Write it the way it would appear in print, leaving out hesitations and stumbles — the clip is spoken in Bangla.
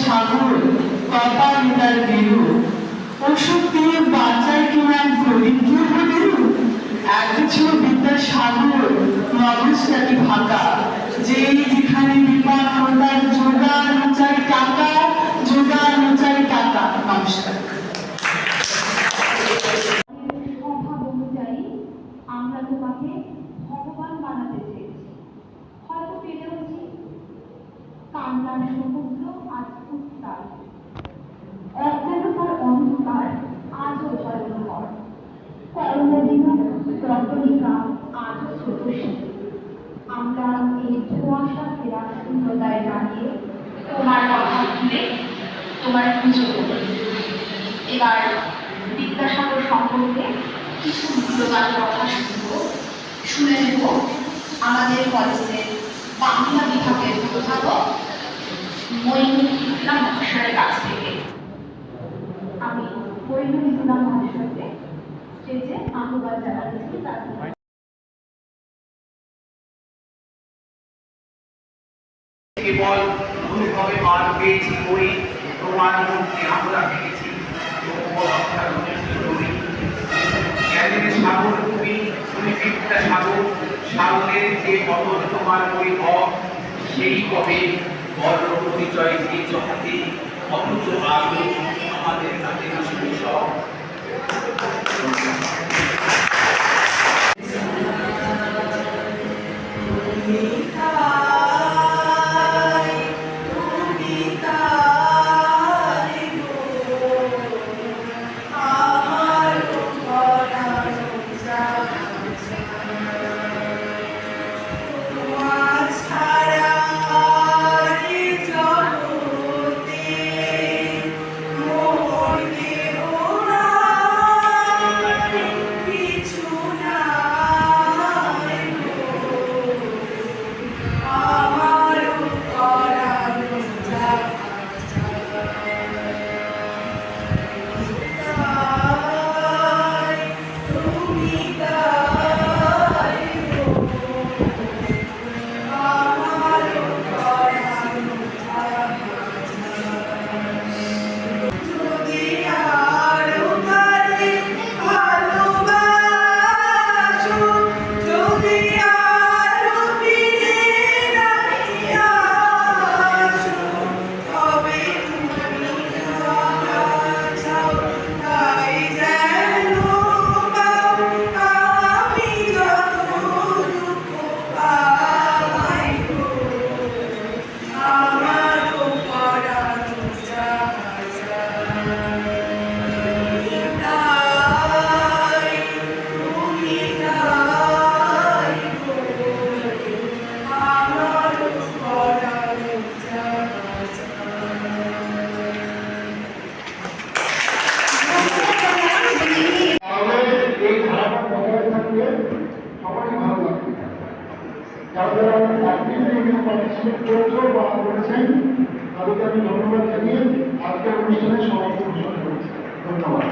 সাগর কপালিতার বেরু ওষুধ দিয়ে বাঁচায় কিনা দরিদ্র হলেও এক ছিল বিদ্যার সাগর মগজটাকে ফাঁকা যেই যেখানে বিমান হতার জোগাড় চাই টাকা জোগাড় চাই টাকা। নমস্কার। আমরা তোমাকে ভগবান বানাতে চেয়েছি, হয়তো পেরেওছি। কান্নার সমুদ্র আজ উত্তাল, অজ্ঞানতার অন্ধকার আজও ভয়ঙ্কর, করমদিনা রটনিকা আজও ছোটসী। আমরা এই ধোঁয়াশা ফেরা শূন্যতায় দাঁড়িয়ে তোমার কথা ভুলে তোমার পুজো করি। এবার বিদ্যাসাগর সম্পর্কে কিছু মূল্যবান কথা শুনে নেব আমাদের কলেজের বাংলা বিভাগের অধ্যাপক মইনুল ইসলাম মহাশয়ের কাছ থেকে। আমি মইনুল ইসলাম মহাশয়কে স্টেজে আহ্বান জানাচ্ছি। কেবল অনুভবে বার পেয়েছি ওই তোমার মধ্যে আমরা পেয়েছি জ্ঞানের সাগর তুমি তুমি বিদ্যা সাগর সাগরের যে বদল তোমার ওই হক সেই কবে বর্ণ পরিচয় সেই জগতে অথচ আলো আমাদের কাছে সব সবারই ভালো লাগবে। যারা যারা অ্যাক্টিভলি এখানে পার্টিসিপেট করেছো বা করেছেন তাদেরকে আমি ধন্যবাদ জানিয়ে আজকের অনুষ্ঠানে সমাপ্তি ঘোষণা করছি। ধন্যবাদ।